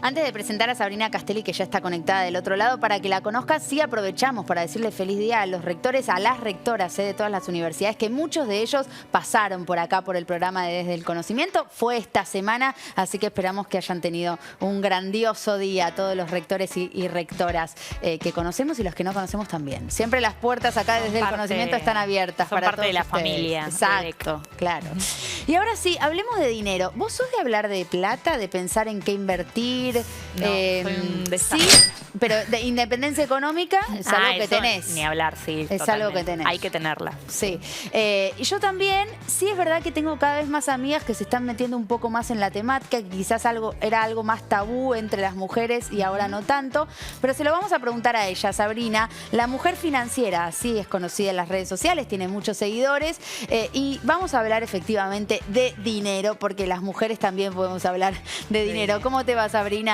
Antes de presentar a Sabrina Castelli, que ya está conectada del otro lado, para que la conozcas, sí aprovechamos para decirle feliz día a los rectores, a las rectoras de todas las universidades, que muchos de ellos pasaron por acá por el programa de Desde el Conocimiento. Fue esta semana, así que esperamos que hayan tenido un grandioso día todos los rectores y rectoras que conocemos y los que no conocemos también. Siempre las puertas acá Desde el Conocimiento están abiertas para todos parte de la ustedes. familia. Exacto, claro. Y ahora sí, hablemos de dinero. ¿Vos sos de hablar de plata, de pensar en qué invertir? No, soy un desastre. Sí, pero de independencia económica es algo que eso tenés. Ni hablar, sí. Es totalmente. algo que tenés. Hay que tenerla. Sí. Y yo también, sí es verdad que tengo cada vez más amigas que se están metiendo un poco más en la temática, que quizás era algo más tabú entre las mujeres y ahora no tanto, pero se lo vamos a preguntar a ella, Sabrina. La mujer financiera, sí es conocida en las redes sociales, tiene muchos seguidores y vamos a hablar efectivamente de dinero, porque las mujeres también podemos hablar de dinero. ¿Cómo te va, Sabrina?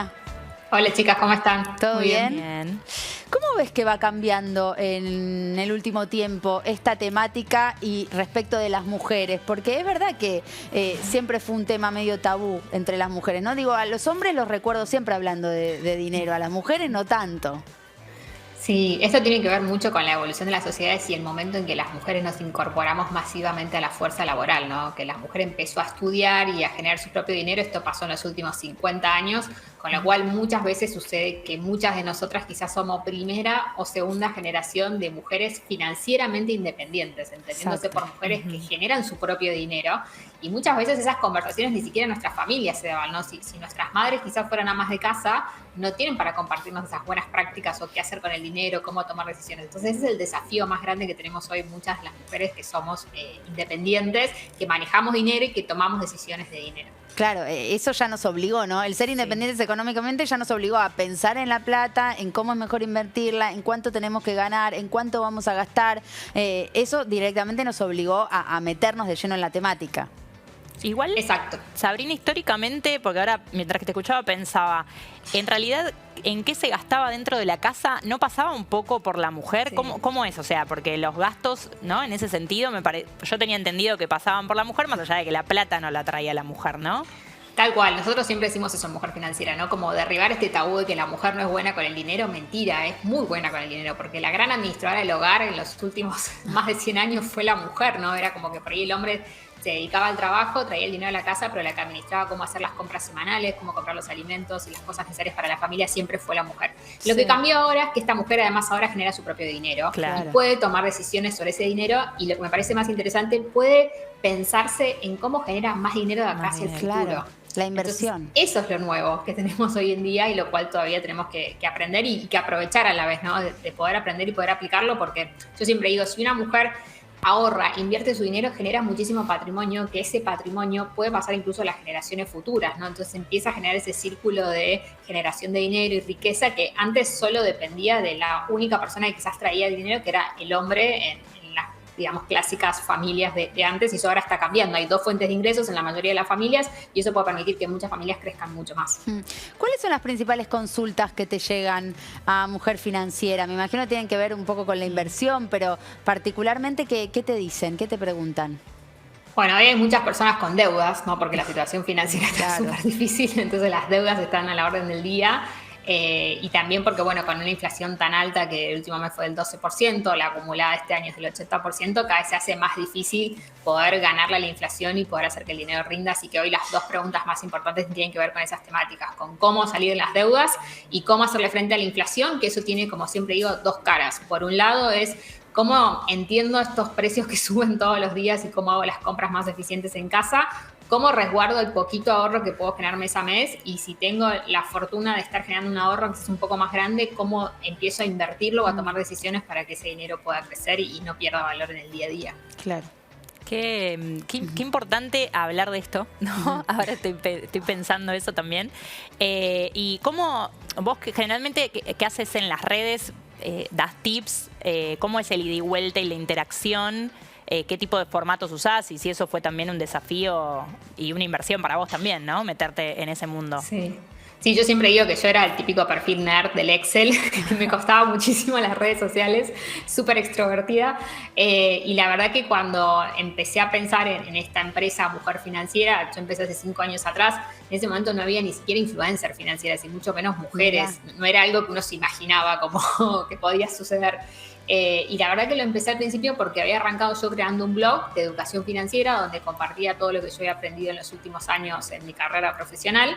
Hola chicas, ¿cómo están? ¿Todo Muy bien? Bien. ¿Cómo ves que va cambiando en el último tiempo esta temática y respecto de las mujeres? Porque es verdad que siempre fue un tema medio tabú entre las mujeres, ¿no? Digo, a los hombres los recuerdo siempre hablando de dinero, a las mujeres no tanto. Sí, esto tiene que ver mucho con la evolución de las sociedades y el momento en que las mujeres nos incorporamos masivamente a la fuerza laboral, ¿no? Que la mujer empezó a estudiar y a generar su propio dinero. Esto pasó en los últimos 50 años, con lo cual muchas veces sucede que muchas de nosotras quizás somos primera o segunda generación de mujeres financieramente independientes, entendiéndose por mujeres que generan su propio dinero. Y muchas veces esas conversaciones ni siquiera en nuestras familias se daban, ¿no? Si nuestras madres quizás fueran amas de casa, no tienen para compartirnos esas buenas prácticas o qué hacer con el dinero, cómo tomar decisiones. Entonces ese es el desafío más grande que tenemos hoy muchas de las mujeres que somos independientes, que manejamos dinero y que tomamos decisiones de dinero. Claro, eso ya nos obligó, ¿no? El ser independientes económicamente ya nos obligó a pensar en la plata, en cómo es mejor invertirla, en cuánto tenemos que ganar, en cuánto vamos a gastar. Eso directamente nos obligó a meternos de lleno en la temática. Igual, exacto. Sabrina, históricamente, porque ahora mientras que te escuchaba pensaba, en realidad, ¿en qué se gastaba dentro de la casa? ¿No pasaba un poco por la mujer? Sí. ¿Cómo es? O sea, porque los gastos, ¿no? En ese sentido, yo tenía entendido que pasaban por la mujer, más allá de que la plata no la traía la mujer, ¿no? Tal cual, nosotros siempre decimos eso en Mujer Financiera, ¿no? Como derribar este tabú de que la mujer no es buena con el dinero. Mentira, es muy buena con el dinero, porque la gran administradora del hogar en los últimos más de 100 años fue la mujer, ¿no? Era como que por ahí el hombre se dedicaba al trabajo, traía el dinero a la casa, pero la que administraba cómo hacer las compras semanales, cómo comprar los alimentos y las cosas necesarias para la familia siempre fue la mujer. Lo que cambió ahora es que esta mujer además ahora genera su propio dinero y puede tomar decisiones sobre ese dinero, y lo que me parece más interesante, puede pensarse en cómo genera más dinero de acá hacia el futuro. Claro. La inversión. Entonces, eso es lo nuevo que tenemos hoy en día y lo cual todavía tenemos que aprender y que aprovechar a la vez, ¿no? De poder aprender y poder aplicarlo, porque yo siempre digo, si una mujer ahorra, invierte su dinero, genera muchísimo patrimonio, que ese patrimonio puede pasar incluso a las generaciones futuras, ¿no? Entonces empieza a generar ese círculo de generación de dinero y riqueza que antes solo dependía de la única persona que quizás traía el dinero, que era el hombre en las, digamos, clásicas familias de antes, y eso ahora está cambiando. Hay dos fuentes de ingresos en la mayoría de las familias y eso puede permitir que muchas familias crezcan mucho más. ¿Cuáles son las principales consultas que te llegan a Mujer Financiera? Me imagino que tienen que ver un poco con la inversión, pero particularmente, ¿qué te dicen? ¿Qué te preguntan? Bueno, hoy hay muchas personas con deudas, ¿no? Porque la situación financiera está súper difícil, entonces las deudas están a la orden del día. Y también porque, bueno, con una inflación tan alta que el último mes fue del 12%, la acumulada este año es del 80%, cada vez se hace más difícil poder ganarle a la inflación y poder hacer que el dinero rinda. Así que hoy las dos preguntas más importantes tienen que ver con esas temáticas, con cómo salir de las deudas y cómo hacerle frente a la inflación, que eso tiene, como siempre digo, dos caras. Por un lado es cómo entiendo estos precios que suben todos los días y cómo hago las compras más eficientes en casa, cómo resguardo el poquito ahorro que puedo generar mes a mes, y si tengo la fortuna de estar generando un ahorro que es un poco más grande, cómo empiezo a invertirlo o a tomar decisiones para que ese dinero pueda crecer y no pierda valor en el día a día. Claro. Qué importante hablar de esto, ¿no? Ahora estoy pensando eso también. Y cómo vos, que generalmente, ¿qué haces en las redes? ¿Das tips? ¿Cómo es el ida y vuelta y la interacción? ¿Qué tipo de formatos usás? Y si eso fue también un desafío y una inversión para vos también, ¿no? Meterte en ese mundo. Sí. Sí, yo siempre digo que yo era el típico perfil nerd del Excel, que me costaba muchísimo las redes sociales, súper extrovertida. Y la verdad que cuando empecé a pensar en esta empresa Mujer Financiera, yo empecé hace 5 años atrás, en ese momento no había ni siquiera influencers financieras y mucho menos mujeres. No era algo que uno se imaginaba como que podía suceder. Y la verdad que lo empecé al principio porque había arrancado yo creando un blog de educación financiera donde compartía todo lo que yo había aprendido en los últimos años en mi carrera profesional.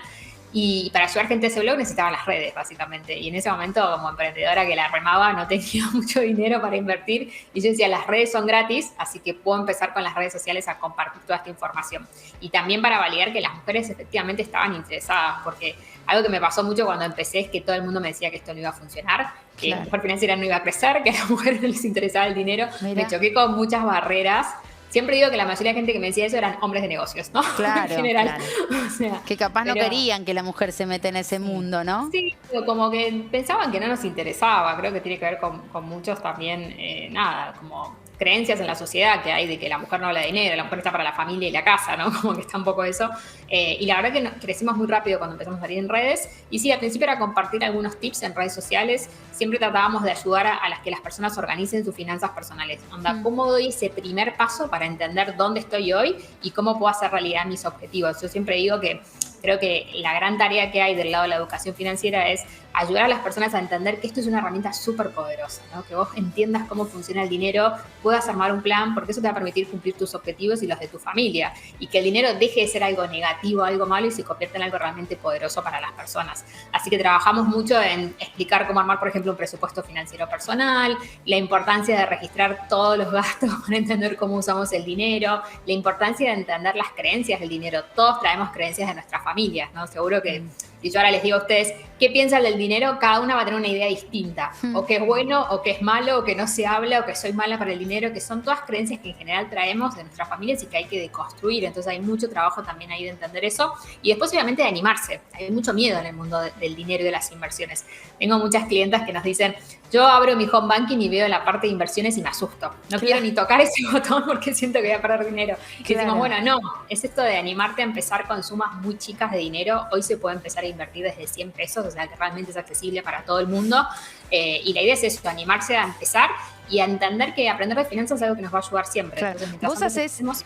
Y para ayudar gente a ese blog necesitaba las redes, básicamente. Y en ese momento, como emprendedora que la remaba, no tenía mucho dinero para invertir. Y yo decía, las redes son gratis, así que puedo empezar con las redes sociales a compartir toda esta información. Y también para validar que las mujeres efectivamente estaban interesadas, porque algo que me pasó mucho cuando empecé es que todo el mundo me decía que esto no iba a funcionar, que la Mujer Financiera no iba a crecer, que a las mujeres no les interesaba el dinero. Mira. Me choqué con muchas barreras. Siempre digo que la mayoría de gente que me decía eso eran hombres de negocios, ¿no? Claro, en general. Claro. O sea, que capaz no querían que la mujer se meta en ese mundo, ¿no? Sí, como que pensaban que no nos interesaba. Creo que tiene que ver con muchos también, como creencias en la sociedad que hay de que la mujer no habla de dinero, la mujer está para la familia y la casa, ¿no? Como que está un poco eso. Y la verdad que crecimos muy rápido cuando empezamos a salir en redes. Y sí, al principio era compartir algunos tips en redes sociales. Siempre tratábamos de ayudar a las que las personas organicen sus finanzas personales. Onda, ¿cómo doy ese primer paso para entender dónde estoy hoy y cómo puedo hacer realidad mis objetivos? Yo siempre digo que creo que la gran tarea que hay del lado de la educación financiera es ayudar a las personas a entender que esto es una herramienta súper poderosa, ¿no? Que vos entiendas cómo funciona el dinero, puedas armar un plan, porque eso te va a permitir cumplir tus objetivos y los de tu familia. Y que el dinero deje de ser algo negativo, algo malo y se convierta en algo realmente poderoso para las personas. Así que trabajamos mucho en explicar cómo armar, por ejemplo, un presupuesto financiero personal, la importancia de registrar todos los gastos para entender cómo usamos el dinero, la importancia de entender las creencias del dinero. Todos traemos creencias de nuestras familias, ¿no? Seguro que si yo ahora les digo a ustedes qué piensan del dinero, cada una va a tener una idea distinta. O que es bueno, o que es malo, o que no se habla, o que soy mala para el dinero, que son todas creencias que en general traemos de nuestras familias y que hay que deconstruir. Entonces hay mucho trabajo también ahí de entender eso. Y después obviamente de animarse. Hay mucho miedo en el mundo del dinero y de las inversiones. Tengo muchas clientas que nos dicen, yo abro mi home banking y veo la parte de inversiones y me asusto. No quiero ni tocar ese botón porque siento que voy a perder dinero. Y decimos, bueno, no, es esto de animarte a empezar con sumas muy chicas de dinero. Hoy se puede empezar a invertir desde 100 pesos, o sea que realmente es accesible para todo el mundo. Y la idea es eso, animarse a empezar y a entender que aprender de finanzas es algo que nos va a ayudar siempre. Claro. Entonces, vos haces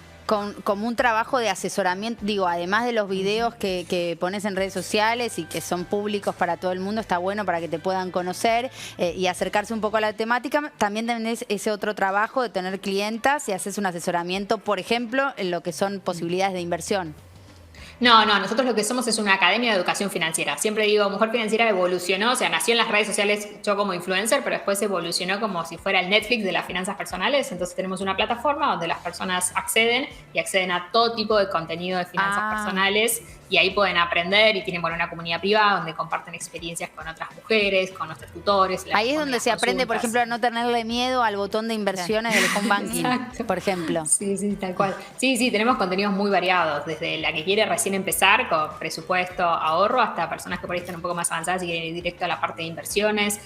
como un trabajo de asesoramiento, digo, además de los videos que pones en redes sociales y que son públicos para todo el mundo, está bueno para que te puedan conocer y acercarse un poco a la temática. También tenés ese otro trabajo de tener clientas y haces un asesoramiento, por ejemplo, en lo que son posibilidades de inversión. No, nosotros lo que somos es una academia de educación financiera. Siempre digo, Mujer Financiera evolucionó, o sea, nació en las redes sociales yo como influencer, pero después evolucionó como si fuera el Netflix de las finanzas personales. Entonces tenemos una plataforma donde las personas acceden a todo tipo de contenido de finanzas personales y ahí pueden aprender y tienen una comunidad privada donde comparten experiencias con otras mujeres, con nuestros tutores. Ahí es donde se aprende, por ejemplo, a no tenerle miedo al botón de inversiones del home banking, por ejemplo. Sí, tal cual. Sí, tenemos contenidos muy variados, desde la que quiere recién empezar con presupuesto, ahorro, hasta personas que por ahí están un poco más avanzadas y quieren ir directo a la parte de inversiones,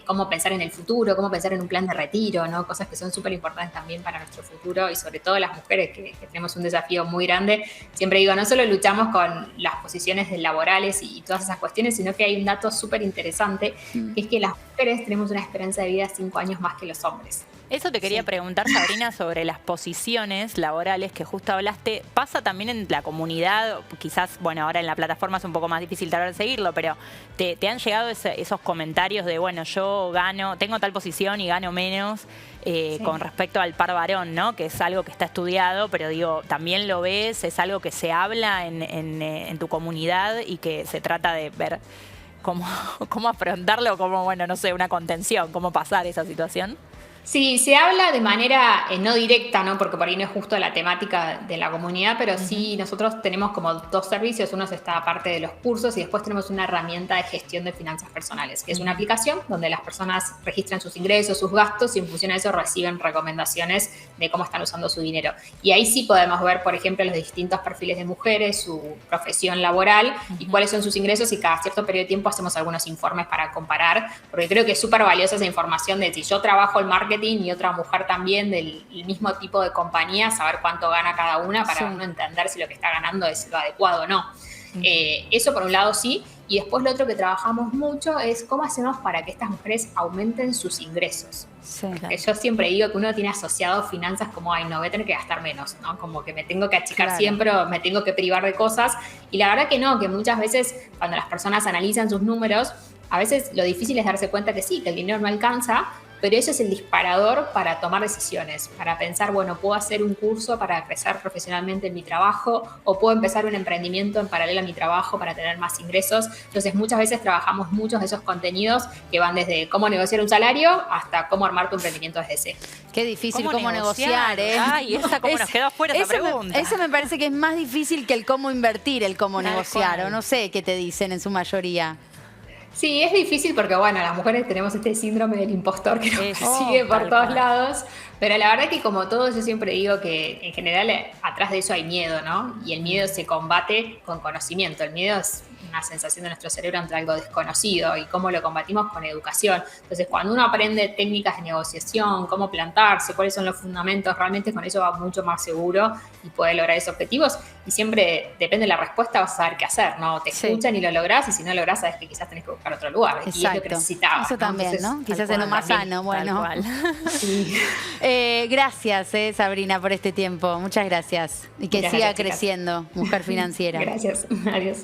cómo pensar en el futuro, cómo pensar en un plan de retiro, ¿no? Cosas que son súper importantes también para nuestro futuro y sobre todo las mujeres que tenemos un desafío muy grande. Siempre digo, no solo luchamos con las posiciones laborales y todas esas cuestiones, sino que hay un dato súper interesante, que es que las mujeres tenemos una esperanza de vida 5 años más que los hombres. Eso te quería preguntar, Sabrina, sobre las posiciones laborales que justo hablaste. ¿Pasa también en la comunidad? Quizás, ahora en la plataforma es un poco más difícil tal vez seguirlo, pero ¿te han llegado esos comentarios de, yo tengo tal posición y gano menos con respecto al par varón, ¿no? Que es algo que está estudiado, pero digo, también lo ves, es algo que se habla en tu comunidad y que se trata de ver cómo afrontarlo, como, una contención, cómo pasar esa situación. Sí, se habla de manera no directa, ¿no? Porque por ahí no es justo la temática de la comunidad, pero sí nosotros tenemos como 2 servicios. Uno está aparte de los cursos y después tenemos una herramienta de gestión de finanzas personales, que es una aplicación donde las personas registran sus ingresos, sus gastos y en función a eso reciben recomendaciones de cómo están usando su dinero. Y ahí sí podemos ver, por ejemplo, los distintos perfiles de mujeres, su profesión laboral y cuáles son sus ingresos, y cada cierto periodo de tiempo hacemos algunos informes para comparar, porque creo que es súper valiosa esa información de si yo trabajo el marketing y otra mujer también del mismo tipo de compañía, saber cuánto gana cada una para uno entender si lo que está ganando es lo adecuado o no. Eso por un lado sí. Y después lo otro que trabajamos mucho es cómo hacemos para que estas mujeres aumenten sus ingresos. Sí, Que yo siempre digo que uno tiene asociado finanzas como, ay, no, voy a tener que gastar menos, ¿no? Como que me tengo que achicar Claro. siempre o me tengo que privar de cosas. Y la verdad que no, que muchas veces cuando las personas analizan sus números, a veces lo difícil es darse cuenta que sí, que el dinero no alcanza, pero eso es el disparador para tomar decisiones, para pensar, bueno, puedo hacer un curso para crecer profesionalmente en mi trabajo o puedo empezar un emprendimiento en paralelo a mi trabajo para tener más ingresos. Entonces, muchas veces trabajamos muchos de esos contenidos que van desde cómo negociar un salario hasta cómo armar tu emprendimiento desde cero. Qué difícil cómo negociar, ¿eh? Ay, esa cómo nos quedó afuera esa pregunta. Eso me parece que es más difícil que el cómo invertir, el cómo negociar, o no sé qué te dicen en su mayoría. Sí, es difícil porque, bueno, las mujeres tenemos este síndrome del impostor que nos persigue por todos lados, pero la verdad que como todo, yo siempre digo que en general atrás de eso hay miedo, ¿no? Y el miedo se combate con conocimiento. El miedo es una sensación de nuestro cerebro ante algo desconocido y cómo lo combatimos con educación. Entonces, cuando uno aprende técnicas de negociación, cómo plantarse, cuáles son los fundamentos, realmente con eso va mucho más seguro y puede lograr esos objetivos. Y siempre, depende de la respuesta, vas a saber qué hacer, ¿no? Te escuchan y lo lográs, y si no lo lográs, sabes que quizás tenés que buscar otro lugar. Exacto. Y es lo que necesitabas. Eso también, Entonces, ¿no? Quizás es lo más sano, bueno. Sí. Gracias, Sabrina, por este tiempo. Muchas gracias. Y que Gracias, siga chicas. creciendo Mujer Financiera. Gracias. Adiós.